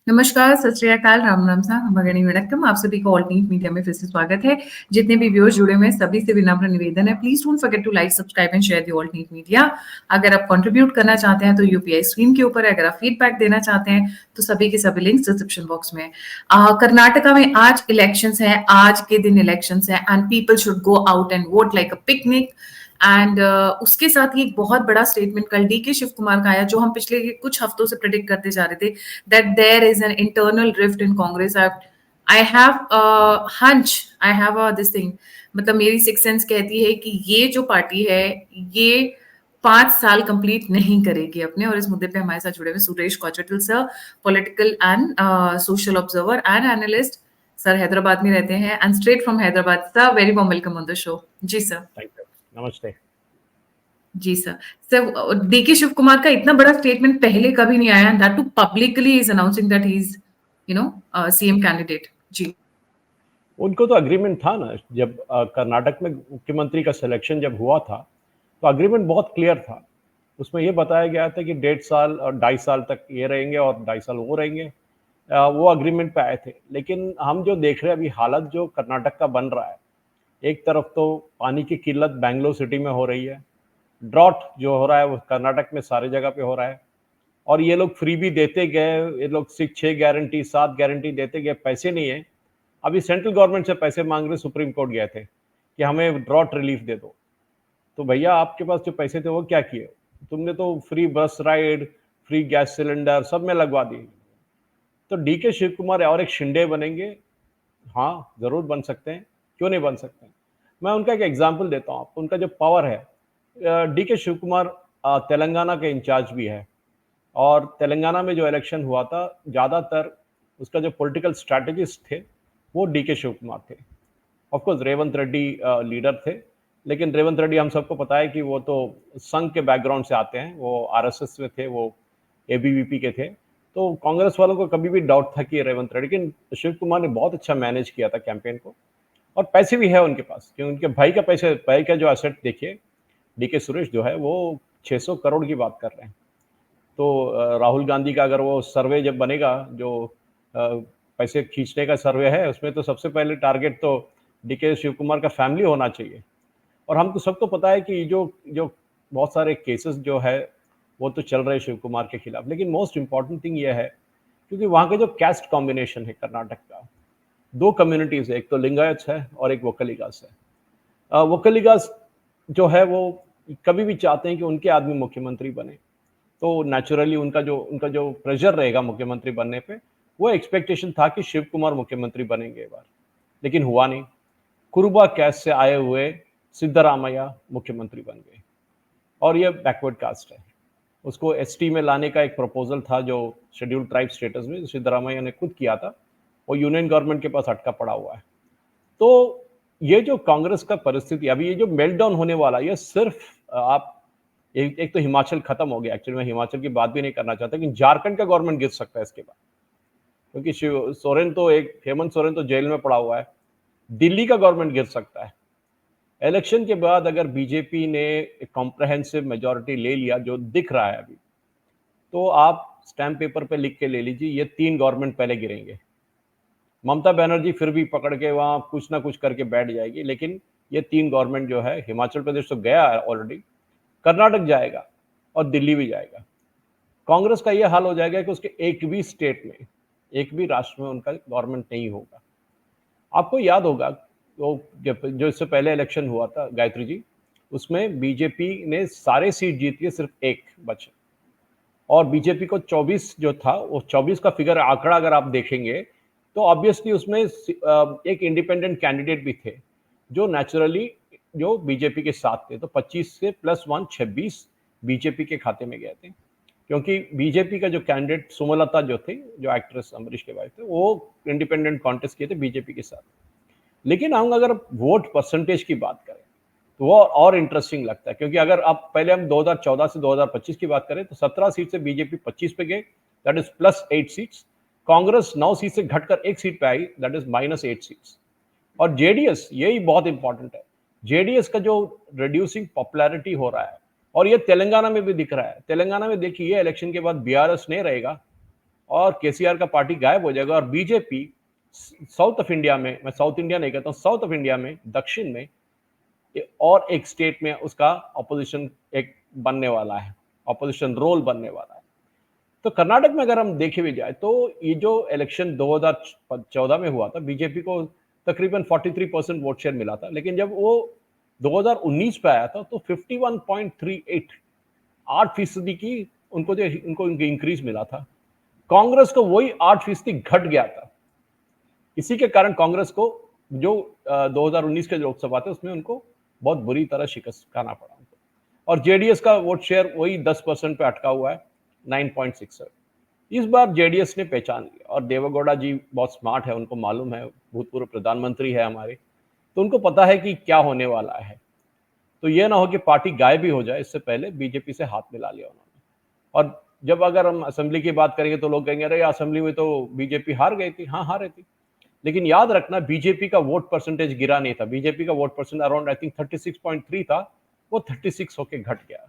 नमस्कार, सत श्री अकाल, राम राम सा, भगनी वणक्कम। आप सभी को ऑल न्यूज़ मीडिया में फिर से स्वागत है। जितने भी व्यूअर्स जुड़े हुए हैं, सभी से विनम्र निवेदन है, please don't forget to like, subscribe and share the all news media. अगर आप कंट्रीब्यूट करना चाहते हैं तो यूपीआई स्क्रीन के ऊपर है। अगर आप फीडबैक देना चाहते हैं तो सभी के सभी लिंक्स डिस्क्रिप्शन बॉक्स में है। कर्नाटका में आज इलेक्शंस हैं, आज के दिन इलेक्शंस हैं and people should go out and won't like a picnic. And उसके साथ ही एक बहुत बड़ा स्टेटमेंट कल डीके शिव कुमार का आया, जो हम पिछले कुछ हफ्तों से प्रेडिक्ट करते जा रहे थे, that there is an internal rift in Congress. I have a hunch, I have a this thing, मतलब मेरी सिक्स सेंस कहती है कि ये जो पार्टी है ये 5 साल कंप्लीट नहीं करेगी अपने। और इस मुद्दे पे हमारे साथ जुड़े हुए Suresh Kochattil sir, political and social observer and analyst. Sir Hyderabad में रहते हैं and straight from Hyderabad. Sir very warm welcome on the show. जी सर। Thank you. नमस्ते। जी sir. Sir DK Shiv Kumar का इतना बड़ा स्टेटमेंट पहले कभी नहीं आया, that to publicly is announcing that he is CM candidate. जी। उनको तो अग्रीमेंट था ना, जब कर्नाटक में मुख्यमंत्री का सिलेक्शन जब हुआ था तो अग्रीमेंट बहुत क्लियर था। उसमें ये बताया गया था कि 1.5 साल और 2.5 साल तक ये रहेंगे और 2.5 साल वो रहेंगे। वो अग्रीमेंट पे आए थे। लेकिन हम जो देख रहे हैं अभी हालत जो कर्नाटक का बन रहा है, एक तरफ तो पानी की किल्लत बेंगलोर सिटी में हो रही है, ड्रॉट जो हो रहा है वो कर्नाटक में सारी जगह पे हो रहा है, और ये लोग फ्री भी देते गए, ये लोग 6 गारंटी 7 गारंटी देते गए, पैसे नहीं है। अभी सेंट्रल गवर्नमेंट से पैसे मांग रहे, सुप्रीम कोर्ट गए थे कि हमें ड्रॉट रिलीफ दे दो। तो भैया आपके पास जो पैसे थे वो क्या किए? तुमने तो फ्री बस राइड, फ्री गैस सिलेंडर सब में लगवा दी। तो डीके शिव कुमार और एक शिंदे बनेंगे? हाँ जरूर बन सकते हैं, क्यों नहीं बन सकते हैं। मैं उनका एक एग्जाम्पल देता हूँ आपको। उनका जो पावर है, डीके शिव कुमार तेलंगाना के इंचार्ज भी है, और तेलंगाना में जो इलेक्शन हुआ था ज़्यादातर उसका जो पॉलिटिकल स्ट्रैटेजिस्ट थे वो डीके शिव कुमार थे। ऑफकोर्स रेवंत रेड्डी लीडर थे, लेकिन रेवंत रेड्डी हम सबको पता है कि वो तो संघ के बैकग्राउंड से आते हैं, वो आरएसएस में थे, वो एबीवीपी के थे। तो कांग्रेस वालों को कभी भी डाउट था कि रेवंत रेड्डी, लेकिन शिव कुमार ने बहुत अच्छा मैनेज किया था कैंपेन को, और पैसे भी है उनके पास, क्योंकि उनके भाई का पैसे, भाई का जो एसेट देखिए, डीके सुरेश जो है वो 600 करोड़ की बात कर रहे हैं। तो राहुल गांधी का अगर वो सर्वे जब बनेगा, जो पैसे खींचने का सर्वे है, उसमें तो सबसे पहले टारगेट तो डीके शिव कुमार का फैमिली होना चाहिए। और हमको सबको पता है कि जो जो बहुत सारे केसेस जो है वो तो चल रहे शिव कुमार के खिलाफ। लेकिन मोस्ट इंपॉर्टेंट थिंग ये है, क्योंकि वहाँ का जो कैस्ट कॉम्बिनेशन है कर्नाटक का, दो कम्युनिटीज है, एक तो लिंगायत है और एक वोकलिगास है। वोकलिगास जो है वो कभी भी चाहते हैं कि उनके आदमी मुख्यमंत्री बने, तो नेचुरली उनका जो प्रेशर रहेगा मुख्यमंत्री बनने पे, वो एक्सपेक्टेशन था कि शिव कुमार मुख्यमंत्री बनेंगे एक बार, लेकिन हुआ नहीं। कुरुबा कैस्ट से आए हुए सिद्धरामैया मुख्यमंत्री बन गए, और ये बैकवर्ड कास्ट है। उसको एसटी में लाने का एक प्रपोजल था जो शेड्यूल्ड ट्राइब स्टेटस में सिद्धरामैया ने खुद किया था, वो यूनियन गवर्नमेंट के पास अटका पड़ा हुआ है। तो ये जो कांग्रेस का परिस्थिति अभी, ये जो मेल्टडाउन होने वाला, ये सिर्फ आप एक तो हिमाचल खत्म हो गया। एक्चुअली मैं हिमाचल की बात भी नहीं करना चाहता, लेकिन झारखंड का गवर्नमेंट गिर सकता है इसके बाद, क्योंकि सोरेन तो हेमंत सोरेन तो जेल में पड़ा हुआ है। दिल्ली का गवर्नमेंट गिर सकता है। इलेक्शन के बाद अगर बीजेपी ने एक कॉम्प्रहेंसिव मेजोरिटी ले लिया, जो दिख रहा है अभी, तो आप स्टैम्प पेपर पे लिख के ले लीजिए, ये 3 गवर्नमेंट पहले गिरेंगे। ममता बनर्जी फिर भी पकड़ के वहां कुछ ना कुछ करके बैठ जाएगी, लेकिन ये 3 गवर्नमेंट जो है, हिमाचल प्रदेश तो गया है ऑलरेडी, कर्नाटक जाएगा और दिल्ली भी जाएगा। कांग्रेस का ये हाल हो जाएगा कि उसके एक भी स्टेट में, एक भी राष्ट्र में उनका गवर्नमेंट नहीं होगा। आपको याद होगा वो जो इससे पहले इलेक्शन हुआ था गायत्री जी, उसमें बीजेपी ने सारे सीट जीत के, सिर्फ एक बचे, और बीजेपी को 24 जो था, वो 24 का फिगर आंकड़ा अगर आप देखेंगे तो ऑब्वियसली उसमें एक इंडिपेंडेंट कैंडिडेट भी थे जो नेचुरली जो बीजेपी के साथ थे। तो 25 से +1 26 बीजेपी के खाते में गए थे, क्योंकि बीजेपी का जो कैंडिडेट सुमलता जो थे, जो एक्ट्रेस अमरीश के वाइफ थे, वो इंडिपेंडेंट कॉन्टेस्ट किए थे बीजेपी के साथ। लेकिन हम अगर वोट परसेंटेज की बात करें तो वो और इंटरेस्टिंग लगता है, क्योंकि अगर आप पहले हम 2014 से 2025 की बात करें तो 17 सीट से बीजेपी 25 पे गए, that is +8 seats. Congress 9 seat से घटकर 1 सीट पे आई, दैट इज -8 सीट्स। और जेडीएस, यही बहुत इंपॉर्टेंट है, जेडीएस का जो रिड्यूसिंग पॉपुलैरिटी हो रहा है, और ये तेलंगाना में भी दिख रहा है। तेलंगाना में देखिए, ये इलेक्शन के बाद बीआरएस नहीं रहेगा, और केसीआर का पार्टी गायब हो जाएगा और बीजेपी साउथ ऑफ इंडिया में, मैं साउथ इंडिया नहीं कहता हूँ, साउथ ऑफ इंडिया में, दक्षिण में और एक स्टेट में उसका ऑपोजिशन एक बनने वाला है, ऑपोजिशन रोल बनने वाला है। तो कर्नाटक में अगर हम देखे भी जाए तो ये जो इलेक्शन 2014 में हुआ था, बीजेपी को तकरीबन 43% वोट शेयर मिला था, लेकिन जब वो 2019 पे आया था तो 51.38 8% की उनको इंक्रीज मिला था। कांग्रेस को वही 8% घट गया था। इसी के कारण कांग्रेस को जो 2019 के लोकसभा थे उसमें उनको बहुत बुरी तरह शिकस्त खाना पड़ा उनको। और जेडीएस का वोट शेयर वही 10% पे अटका हुआ है, 9.67। इस बार जेडीएस ने पहचान लिया और देवेगौड़ा जी बहुत स्मार्ट है, उनको मालूम है, भूतपूर्व प्रधानमंत्री है हमारे, तो उनको पता है कि क्या होने वाला है। तो ये ना हो कि पार्टी गायब भी हो जाए, इससे पहले बीजेपी से हाथ मिला लिया उन्होंने। और जब अगर हम असेंबली की बात करेंगे तो लोग कहेंगे अरे असेंबली में तो बीजेपी हार गई थी। हाँ, हार रही थी, लेकिन याद रखना बीजेपी का वोट परसेंटेज गिरा नहीं था। बीजेपी का vote percent around I think 36.3 था, वो 36 होके घट गया,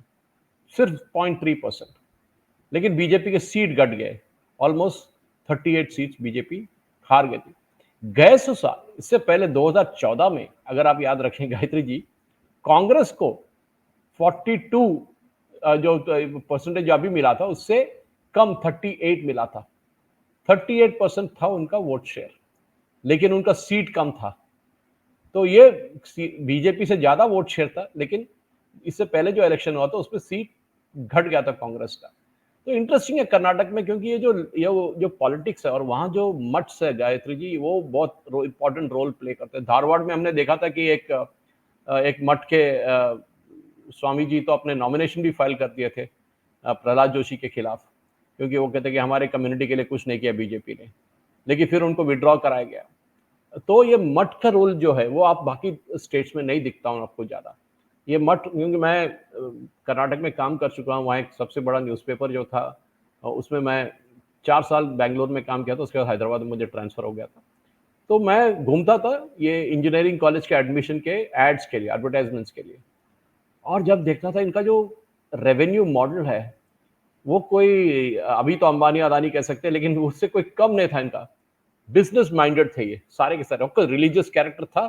सिर्फ 0.3%। लेकिन बीजेपी के सीट घट गए, ऑलमोस्ट 38 सीट्स बीजेपी हार गई थी। गए सौ साल, इससे पहले 2014 में अगर आप याद रखें गायत्री जी, कांग्रेस को 42 जो परसेंटेज अभी मिला था उससे कम 38 मिला था। 38% था उनका वोट शेयर, लेकिन उनका सीट कम था। तो ये बीजेपी से ज्यादा वोट शेयर था, लेकिन इससे पहले जो इलेक्शन हुआ था उसमें सीट घट गया था कांग्रेस का। तो इंटरेस्टिंग है कर्नाटक में, क्योंकि ये जो पॉलिटिक्स है और वहाँ जो मठ्स है गायत्री जी, वो बहुत इंपॉर्टेंट रोल प्ले करते हैं। धारवाड़ में हमने देखा था कि एक मठ के स्वामी जी तो अपने नॉमिनेशन भी फाइल कर दिए थे प्रहलाद जोशी के खिलाफ, क्योंकि वो कहते कि हमारे कम्युनिटी के लिए कुछ नहीं किया बीजेपी ने, लेकिन फिर उनको विड्रॉ कराया गया। तो ये मठ का रोल जो है वो आप बाकी स्टेट्स में नहीं दिखता हूँ आपको ज़्यादा। ये मठ, क्योंकि मैं कर्नाटक में काम कर चुका हूँ, वहाँ एक सबसे बड़ा न्यूज़पेपर जो था उसमें मैं 4 साल बैंगलोर में काम किया था, उसके बाद हैदराबाद में मुझे ट्रांसफ़र हो गया था। तो मैं घूमता था ये इंजीनियरिंग कॉलेज के एडमिशन के एड्स के लिए, एडवर्टाइजमेंट्स के लिए, और जब देखता था इनका जो रेवेन्यू मॉडल है वो कोई, अभी तो अंबानी अदानी कह सकते हैं, लेकिन उससे कोई कम नहीं था इनका। बिजनेस माइंडेड थे ये सारे के सारे। कोई रिलीजियस कैरेक्टर था,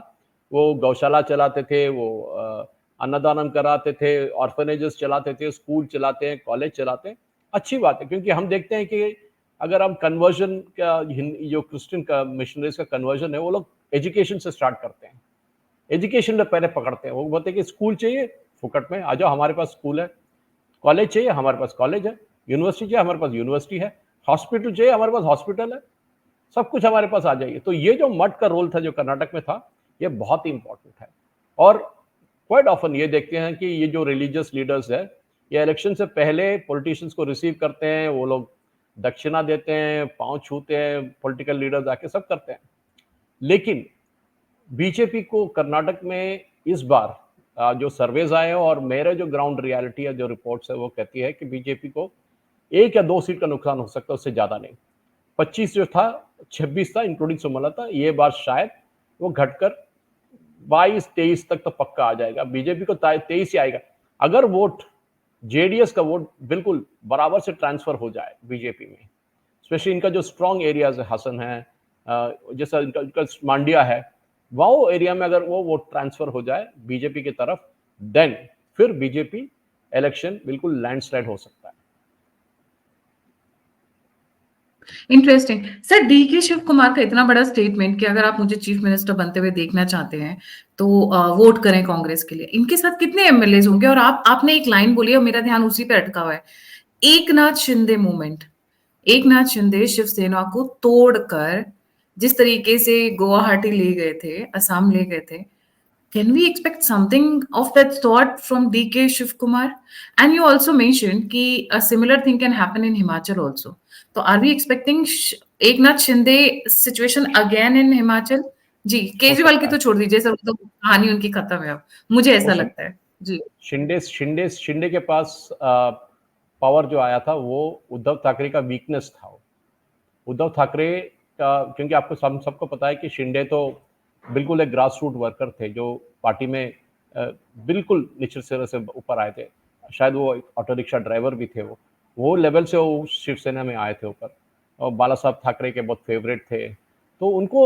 वो गौशाला चलाते थे, वो अन्नदानम कराते थे, ऑर्फनेजेस चलाते थे, स्कूल चलाते हैं, कॉलेज चलाते हैं। अच्छी बात है, क्योंकि हम देखते हैं कि अगर हम कन्वर्जन का, जो क्रिश्चियन का मिशनरीज का कन्वर्जन है, वो लोग एजुकेशन से स्टार्ट करते हैं, एजुकेशन में पहले पकड़ते हैं। वो बोलते हैं कि स्कूल चाहिए फुकट में आ जाओ, हमारे पास स्कूल है, कॉलेज चाहिए हमारे पास कॉलेज है, यूनिवर्सिटी चाहिए हमारे पास यूनिवर्सिटी है, हॉस्पिटल चाहिए हमारे पास हॉस्पिटल है, सब कुछ हमारे पास आ जाइए। तो ये जो मठ का रोल था जो कर्नाटक में था, ये बहुत ही इंपॉर्टेंट है। और क्वाइट ऑफन ये देखते हैं कि ये जो रिलीजियस लीडर्स है, ये इलेक्शन से पहले पॉलिटिशियंस को रिसीव करते हैं, वो लोग दक्षिणा देते हैं, पांव छूते हैं, पॉलिटिकल लीडर्स आके सब करते हैं। लेकिन बीजेपी को कर्नाटक में इस बार जो सर्वेज आए हैं और मेरे जो ग्राउंड रियलिटी है, जो रिपोर्ट्स है, वो कहती है कि बीजेपी को 1 या 2 सीट का नुकसान हो सकता है, उससे ज्यादा नहीं। 25 जो था, 26 था इंक्लूडिंग सुमलता था, ये बार शायद वो घटकर 22-23 तक तो पक्का आ जाएगा। बीजेपी को 23 ही आएगा अगर वोट, जेडीएस का वोट बिल्कुल बराबर से ट्रांसफर हो जाए बीजेपी में। स्पेशली इनका जो स्ट्रॉन्ग एरियाज है, हसन है, जैसा इनका मांडिया है, वो एरिया में अगर वो वोट ट्रांसफर हो जाए बीजेपी की तरफ, देन फिर बीजेपी इलेक्शन बिल्कुल लैंडस्लाइड हो सकता है। इंटरेस्टिंग सर, डी के शिव कुमार का इतना बड़ा स्टेटमेंट कि अगर आप मुझे चीफ मिनिस्टर बनते हुए देखना चाहते हैं तो वोट करें कांग्रेस के लिए। इनके साथ कितने एमएलए होंगे? और आपने एक लाइन बोली और मेरा ध्यान उसी पे अटका हुआ है, एकनाथ शिंदे मूवमेंट। एकनाथ शिंदे शिवसेना को तोड़कर जिस तरीके से गुवाहाटी ले गए थे, असम ले गए थे, can we expect something of that sort from DK Shiv Kumar? And you also mentioned कि a similar thing can happen in Himachal also. So are we expecting Eknath Shinde situation again in Himachal? जी, हो केजरीवाल की सकता तो है, छोड़ दीजिए sir, वो तो कहानी उनकी खत्म है अब, मुझे हो ऐसा सक लगता है। जी। शिंदे के पास पावर जो आया था वो उद्धव ठाकरे का वीकनेस था। उद्धव ठाकरे का, क्योंकि आपको सबको पता है कि शिंदे तो बिल्कुल एक ग्रास रूट वर्कर थे, जो पार्टी में बिल्कुल निचले सिरे से ऊपर आए थे। शायद वो ऑटो रिक्शा ड्राइवर भी थे, वो लेवल से वो शिवसेना में आए थे ऊपर। और बाला साहब ठाकरे के बहुत फेवरेट थे, तो उनको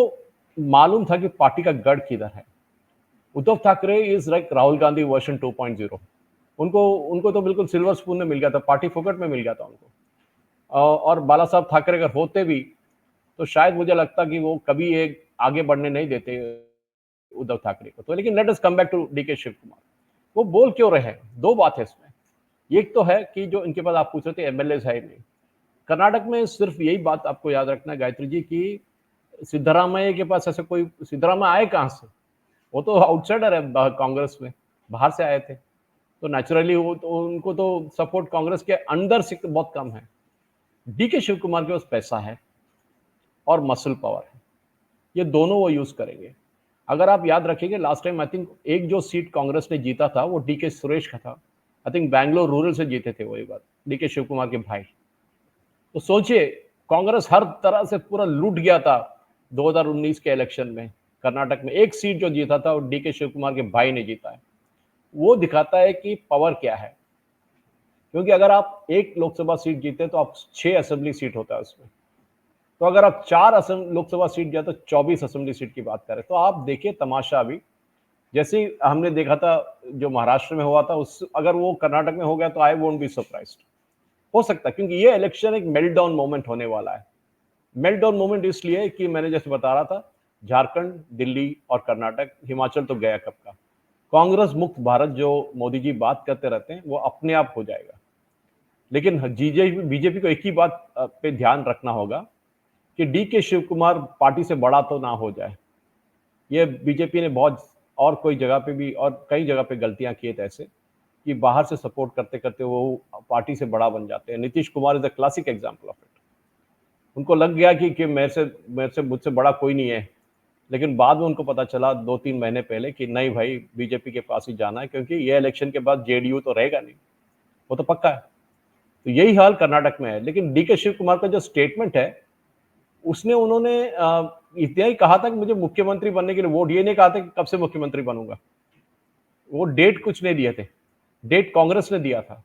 मालूम था कि पार्टी का गढ़ किधर है। Uddhav Thackeray is like Rahul Gandhi version 2.0। उनको उनको तो बिल्कुल सिल्वर स्पून में मिल गया था, पार्टी फोकट में मिल गया था उनको। और बाला साहब ठाकरे अगर होते भी तो शायद मुझे लगता कि वो कभी एक आगे बढ़ने नहीं देते उद्धव ठाकरे को। तो लेकिन let us come back to DK Shiv Kumar. वो बोल क्यों रहे हैं? दो बात है इसमें। एक तो है कि जो इनके पास आप पूछ रहे थे एमएलए है ही नहीं। कर्नाटक में सिर्फ यही बात आपको याद रखना है गायत्री जी की सिद्धरामैया के पास ऐसे कोई, सिद्धरामैया आए कहां से? वो तो आउटसाइडर है कांग्रेस में, बाहर से आए थे, तो नेचुरली वो तो उनको तो सपोर्ट कांग्रेस के अंदर से बहुत कम है। डीके शिव कुमार के पास पैसा है और मसल पावर है, ये दोनों वो यूज करेंगे। अगर आप याद रखेंगे लास्ट टाइम आई थिंक एक जो सीट कांग्रेस ने जीता था वो डीके सुरेश का था। आई थिंक बैंगलोर रूरल से जीते थे वो एक बार, डीके शिव कुमार के भाई। तो सोचिए कांग्रेस हर तरह से पूरा लूट गया था 2019 के इलेक्शन में। कर्नाटक में एक सीट जो जीता था वो डीके शिव कुमार के भाई ने जीता है। वो दिखाता है कि पावर क्या है, क्योंकि अगर आप एक लोकसभा सीट जीते तो आप 6 असेंबली सीट होता है उसमें। तो अगर आप 4 लोकसभा सीट जाए तो 24 असेंबली सीट की बात करें। तो आप देखिए तमाशा अभी, जैसे हमने देखा था जो महाराष्ट्र में हुआ था, उस अगर वो कर्नाटक में हो गया तो आई वोंट बी सरप्राइज्ड। हो सकता है क्योंकि ये इलेक्शन एक मेल्टडाउन मोमेंट होने वाला है। मेल्टडाउन मोमेंट इसलिए कि मैंने जैसे बता रहा था, झारखंड, दिल्ली और कर्नाटक, हिमाचल तो गया कब का। कांग्रेस मुक्त भारत जो मोदी जी बात करते रहते हैं वो अपने आप हो जाएगा। लेकिन बीजेपी को एक ही बात पे ध्यान रखना होगा कि डीके शिव कुमार पार्टी से बड़ा तो ना हो जाए। ये बीजेपी ने बहुत और कोई जगह पे भी और कई जगह पे गलतियां किए थे ऐसे कि बाहर से सपोर्ट करते करते वो पार्टी से बड़ा बन जाते हैं। Nitish Kumar is the classic example of it. उनको लग गया कि मुझसे बड़ा कोई नहीं है, लेकिन बाद में उनको पता चला 2-3 महीने पहले कि नहीं भाई, बीजेपी के पास ही जाना है, क्योंकि ये इलेक्शन के बाद जेडीयू तो रहेगा नहीं, वो तो पक्का है। तो यही हाल कर्नाटक में है। लेकिन डीके शिव कुमार का जो स्टेटमेंट है उसने उन्होंने इतना ही कहा था कि मुझे मुख्यमंत्री बनने के लिए वोट, ये नहीं कहा था कि कब से मुख्यमंत्री बनूंगा। वो डेट कुछ नहीं दिए थे, डेट कांग्रेस ने दिया था।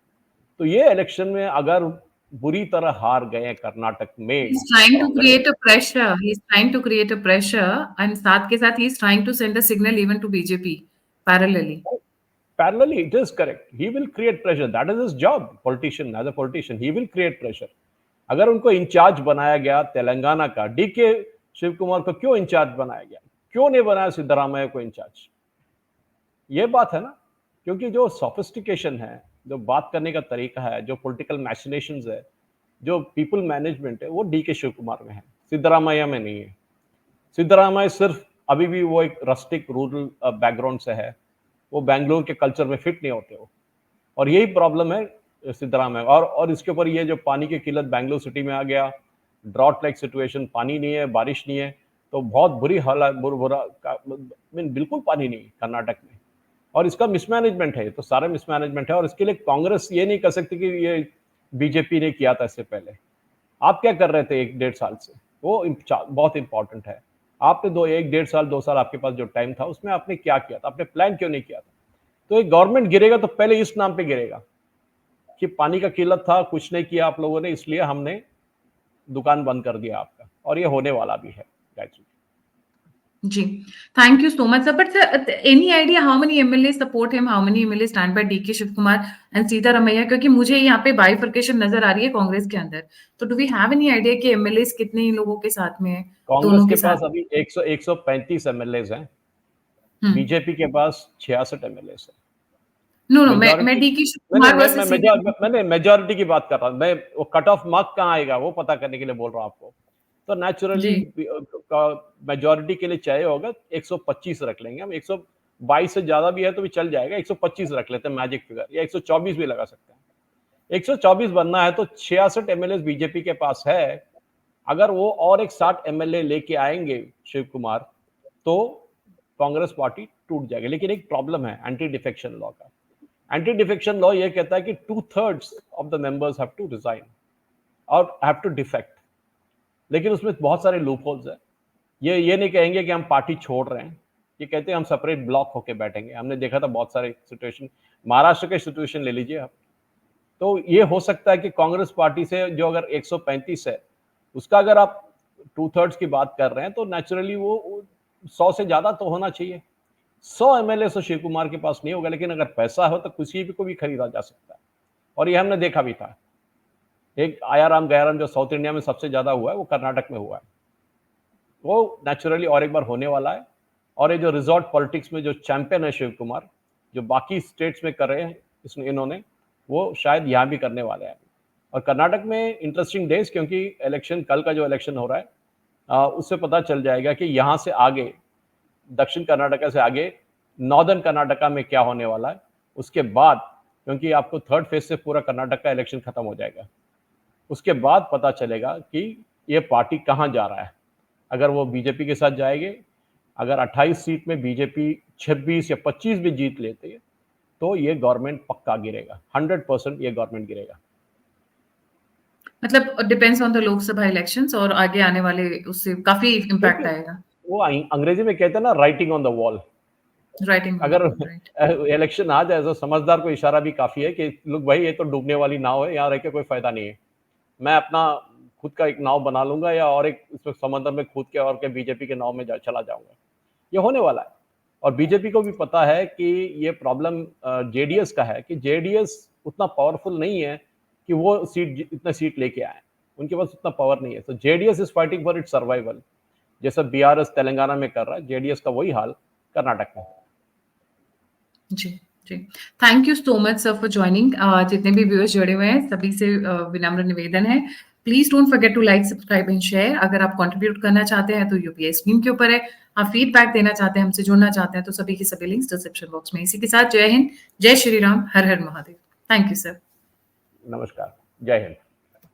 तो ये इलेक्शन में अगर बुरी तरह हार गए कर्नाटक में He's trying to Congress, create a pressure. He's trying to create a pressure, and साथ के साथ he's trying to send a signal even to BJP parallelly. parallelly it is correct, he will create pressure, that is his job, politician, as a politician he will create pressure। अगर उनको in charge बनाया गया तेलंगाना का, DK Shiv Kumar को क्यों in charge बनाया गया, क्यों नहीं बनाया सिद्धरामैया को इंचार्ज? ये बात है ना, क्योंकि जो सोफिस्टिकेशन है, जो बात करने का तरीका है, जो पॉलिटिकल मैचिनेशंस है, जो पीपल मैनेजमेंट है, वो डीके शिव कुमार में है, सिद्धरामैया में नहीं है। सिद्धरामैया सिर्फ अभी भी वो एक रस्टिक रूरल बैकग्राउंड से है, वो बैंगलोर के कल्चर में फिट नहीं होते हो। और यही प्रॉब्लम है सिद्धरामैया। और इसके ऊपर ये जो पानी की किल्लत बैंगलोर सिटी में आ गया, ड्रॉट लाइक सिचुएशन, पानी नहीं है, बारिश नहीं है, तो बहुत बुरी हालत, बिल्कुल पानी नहीं कर्नाटक में। और इसका मिसमैनेजमेंट है, तो सारा मिसमैनेजमेंट है। और इसके लिए कांग्रेस ये नहीं कर सकती कि ये बीजेपी ने किया था इससे पहले। आप क्या कर रहे थे 1-1.5 साल से, वो बहुत इंपॉर्टेंट है। आपने 1-1.5 साल 2 साल आपके पास जो टाइम था उसमें आपने क्या किया था, आपने प्लान क्यों नहीं किया था? तो एक गवर्नमेंट गिरेगा तो पहले इस नाम पे गिरेगा कि पानी का किल्लत था, कुछ नहीं किया आप लोगों ने, इसलिए हमने दुकान बंद कर दिया आपका। और ये होने वाला भी है गायत्री। जी, thank you so much, sir. But sir, any idea how many MLA support him, how many MLA stand by DK Shiv Kumar and Sitaramayya? क्योंकि मुझे यहाँ पे बाइफर्केशन नजर आ रही है कांग्रेस के अंदर। तो do we have any idea कि MLAs कितने ही लोगों के साथ में है, कांग्रेस दोनों के के पास साथ? अभी 135 एमएलए हैं, हम्म। बीजेपी के पास 66 एमएलए है। नो नो, मैं majority, DK Shiv Kumar versus मैंने मेजॉरिटी की बात कर रहा हूँ मैं। वो कट ऑफ मार्क कहाँ आएगा वो पता करने के लिए बोल रहा हूँ आपको। तो नेचुरली जी। मेजॉरिटी के लिए चाहिए होगा 125 रख लेंगे हम। 122 से ज्यादा भी है तो भी चल जाएगा, 125 रख लेते हैं मैजिक फिगर, या 124 भी लगा सकते हैं। 124 बनना है तो 66 एमएलए बीजेपी के पास है। अगर वो और एक 60 एमएलए लेके आएंगे शिव कुमार तो कांग्रेस पार्टी टूट जाएगी। लेकिन एक प्रॉब्लम है एंटी डिफेक्शन लॉ का। एंटी डिफेक्शन लॉ ये कहता है कि 2/3 of the members have to resign और हैव टू डिफेक्ट। लेकिन उसमें बहुत सारे लूप होल्स है। ये नहीं कहेंगे कि हम पार्टी छोड़ रहे हैं, ये कहते हैं हम सेपरेट ब्लॉक होके बैठेंगे। हमने देखा था बहुत सारे सिचुएशन, महाराष्ट्र के सिचुएशन ले लीजिए आप। तो ये हो सकता है कि कांग्रेस पार्टी से जो अगर 135 है उसका अगर आप 2/3 की बात कर रहे हैं तो नेचुरली वो 100 से ज्यादा तो होना चाहिए। 100 एमएलए तो शिव कुमार के पास नहीं होगा, लेकिन अगर पैसा हो तो किसी भी को भी खरीदा जा सकता है, और ये हमने देखा भी था। एक आयाराम गयाराम जो साउथ इंडिया में सबसे ज्यादा हुआ है वो कर्नाटक में हुआ है, वो नेचुरली और एक बार होने वाला है। और ये जो रिजॉर्ट पॉलिटिक्स में जो चैंपियन है शिव कुमार, जो बाकी स्टेट्स में कर रहे हैं इन्होंने, वो शायद यहाँ भी करने वाले हैं। और कर्नाटक में इंटरेस्टिंग डेज, क्योंकि इलेक्शन, कल का जो इलेक्शन हो रहा है उससे पता चल जाएगा कि यहाँ से आगे, दक्षिण कर्नाटका से आगे नॉर्दर्न कर्नाटका में क्या होने वाला है। उसके बाद, क्योंकि आपको 3rd फेज से पूरा कर्नाटक का इलेक्शन खत्म हो जाएगा, उसके बाद पता चलेगा कि ये पार्टी कहाँ जा रहा है। अगर वो बीजेपी के साथ जाएंगे, अगर 28 सीट में बीजेपी 26 या 25 भी जीत लेते हैं तो ये गवर्नमेंट पक्का गिरेगा, 100% ये गवर्नमेंट गिरेगा। मतलब depends on the Lok Sabha elections, और आगे आने वाले उससे काफी इम्पैक्ट आएगा। वो अंग्रेजी में कहते हैं ना, writing on the wall. Writing अगर इलेक्शन आ जाए तो समझदार को इशारा भी काफी है कि लोग भाई ये तो डूबने वाली नाव है, यहाँ रह के कोई फायदा नहीं है, मैं अपना खुद का एक नाव बना लूंगा या और एक इसमें समंदर में कूद के और के बीजेपी के नाव में चला जाऊंगा। ये होने वाला है। और बीजेपी को भी पता है कि ये प्रॉब्लम जेडीएस का है, कि जेडीएस उतना पावरफुल नहीं है कि वो इतना सीट लेके आए, उनके पास उतना पावर नहीं है। तो JDS is fighting for its survival, जैसा बीआरएस तेलंगाना में कर रहा है, जेडीएस का वही हाल कर्नाटक में। जी जी, thank you so much sir for joining. जितने भी व्यूअर्स जुड़े हुए हैं सभी से विनम्र निवेदन है, please don't forget to like, subscribe and share. अगर आप कंट्रीब्यूट करना चाहते हैं तो यूपीआई स्कीम के ऊपर है, आप फीडबैक देना चाहते हैं, हमसे जुड़ना चाहते हैं तो सभी के सभी लिंक्स डिस्क्रिप्शन बॉक्स में। इसी के साथ जय हिंद, जय श्री राम, हर हर महादेव। Thank you sir. नमस्कार, जय हिंद।